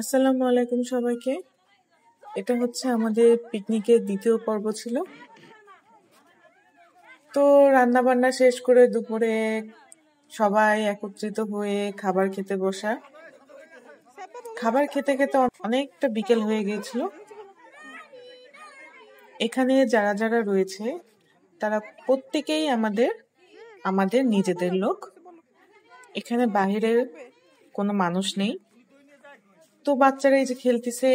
আসসালামু আলাইকুম সবাইকে। এটা হচ্ছে আমাদের পিকনিকের দ্বিতীয় পর্ব ছিল। তো রান্না বান্না শেষ করে দুপুরে সবাই একত্রিত হয়ে খাবার খেতে বসা। খাবার খেতে খেতে অনেকটা বিকেল হয়ে গিয়েছিল। এখানে যারা যারা রয়েছে তারা প্রত্যেকেই আমাদের নিজেদের লোক। এখানে বাহিরের কোনো মানুষ নেই। তো বাচ্চারা এই যে খেলতেছে,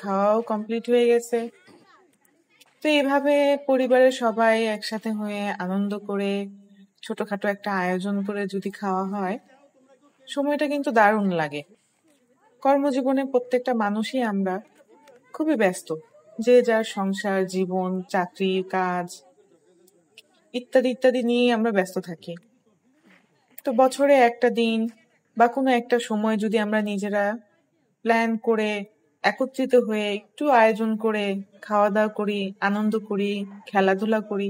খাওয়াও কমপ্লিট হয়ে গেছে। তো এইভাবে পরিবারের সবাই একসাথে হয়ে আনন্দ করে ছোটখাটো একটা আয়োজন করে যদি খাওয়া হয়, সময়টা কিন্তু দারুণ লাগে। কর্মজীবনে প্রত্যেকটা মানুষই আমরা খুবই ব্যস্ত, যে যার সংসার, জীবন, চাকরি, কাজ ইত্যাদি ইত্যাদি নিয়ে আমরা ব্যস্ত থাকি। তো বছরে একটা দিন বা কোনো একটা সময় যদি আমরা নিজেরা প্ল্যান করে একত্রিত হয়ে একটু আয়োজন করে খাওয়া দাওয়া করি, আনন্দ করি, খেলাধুলা করি,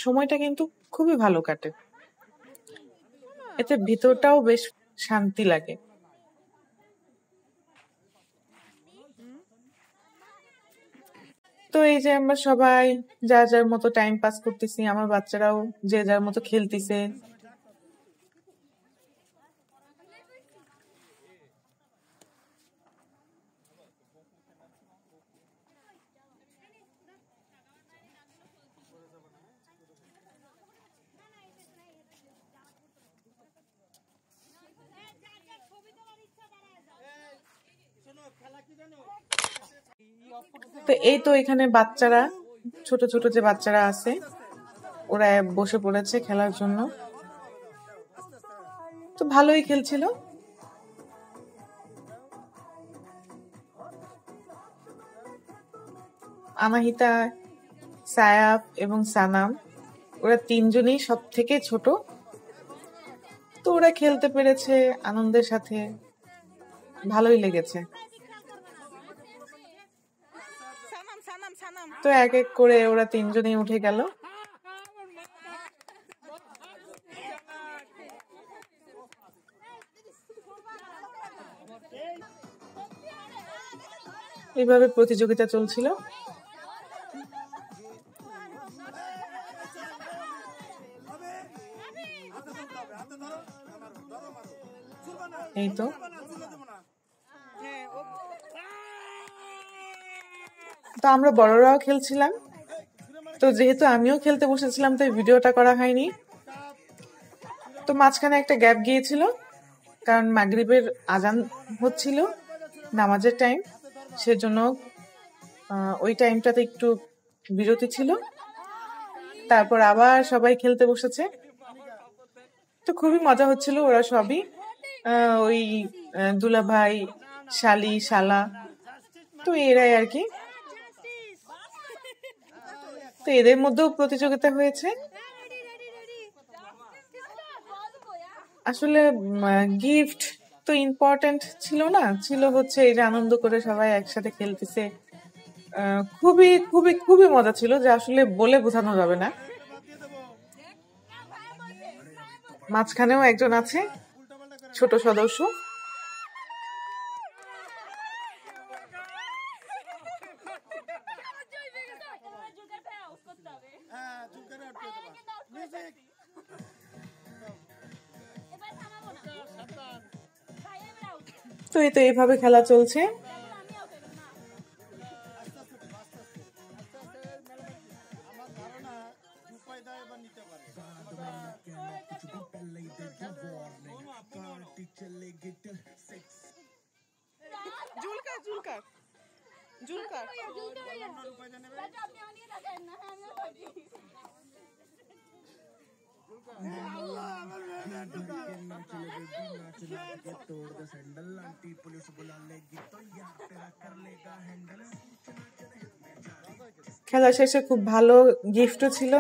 সময়টা কিন্তু খুবই ভালো কাটে। এতে ভিতরটাও বেশ শান্তি লাগে। তো এই যে আমরা সবাই যার যার মতো টাইম পাস করতেছি, আমার বাচ্চারাও যে যার মতো খেলতেছে। তো এই তো এখানে বাচ্চারা, ছোট ছোট যে বাচ্চারা আছে, ওরা বসে পড়েছে খেলার জন্য। তো ভালোই খেলছিল। আনাহিতা, সায়াফ এবং সানাম, ওরা তিনজনই সব থেকে ছোট। তো ওরা খেলতে পেরেছে আনন্দের সাথে, ভালোই লেগেছে। তো এক এক করে ওরা তিনজনই উঠে গেল। এইভাবে প্রতিযোগিতা চলছিল। এই তো আমরা বড়রাও খেলছিলাম। তো যেহেতু আমিও খেলতে বসেছিলাম, তাই ভিডিওটা করা হয়নি। তো মাঝখানে একটা গ্যাপ গিয়েছিল, কারণ মাগরিবের আজান হচ্ছিল, নামাজের টাইম, সেজন্য ওই টাইমটাতে একটু বিরতি ছিল। তারপর আবার সবাই খেলতে বসেছে। তো খুবই মজা হচ্ছিল। ওরা সবই ওই দুলাভাই, শালি, শালা, তো এরাই আর কি। তো এদের মধ্যেও প্রতিযোগিতা হয়েছে। আসলে গিফট তো ইম্পর্টেন্ট ছিল না, ছিল হচ্ছে এই যে আনন্দ করে সবাই একসাথে খেলতেছে। খুবই খুবই খুবই মজা ছিল, যে আসলে বলে বোঝানো যাবে না। মাঝখানেও একজন আছে ছোট সদস্য। তো এই তো এইভাবে খেলা চলছে। খেলা শেষে খুব ভালো গিফটও ছিল।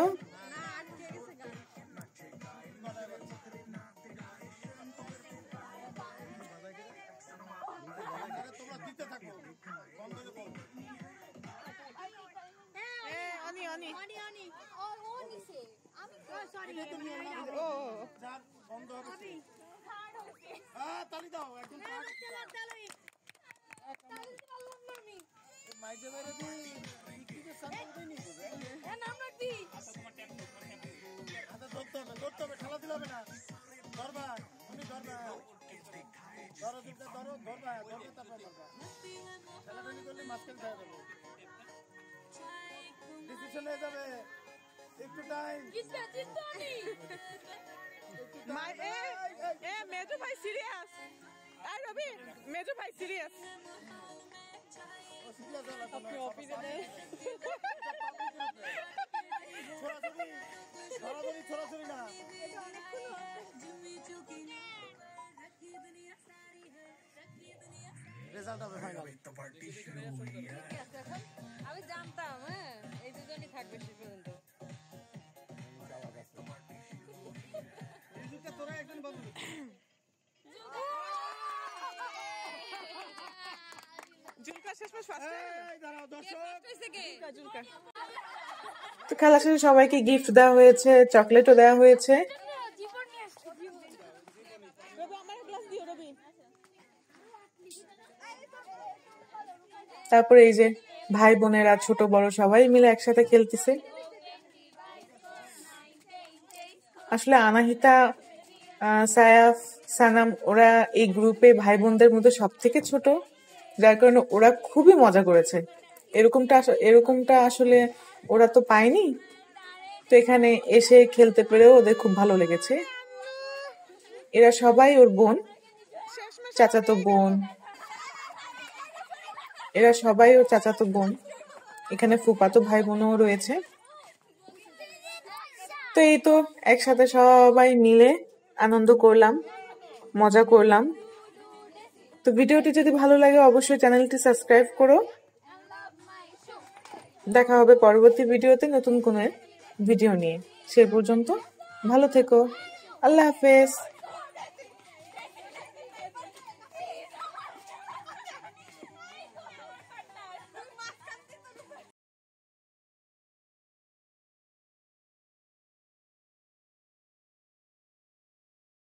মেজো ভাই সিরিয়াস। আই রবি, মেজো ভাই সিরিয়াস। আমি জানতাম, হ্যাঁ, এই দুজনই থাকবে শেষ পর্যন্ত। তো খেলা শেষে সবাইকে গিফট দেওয়া হয়েছে, চকলেটও দেওয়া হয়েছে। তারপরে এই যে ভাই বোনেরা ছোট বড় সবাই মিলে একসাথে খেলতেছে। আসলে আনাহিতা, সায়াফ, সানাম ওরা এই গ্রুপে ভাই বোনদের মধ্যে সব থেকে ছোট, যার কারণে ওরা খুবই মজা করেছে। এরকমটা আসলে ওরা তো পায়নি, তো এখানে এসে খেলতে পেরেও ওদের খুব ভালো লেগেছে। এরা সবাই ওর বোন, চাচাতো বোন, এরা সবাই ওর চাচাতো বোন। এখানে ফুফাতো ভাই বোনও রয়েছে। তো এই তো একসাথে সবাই মিলে আনন্দ করলাম, মজা করলাম। তো ভিডিওটি যদি ভালো লাগে অবশ্যই চ্যানেলটি সাবস্ক্রাইব করো। দেখা হবে পরবর্তী ভিডিওতে নতুন কোনো ভিডিও নিয়ে। সে পর্যন্ত ভালো থেকো। আল্লাহ হাফেজ।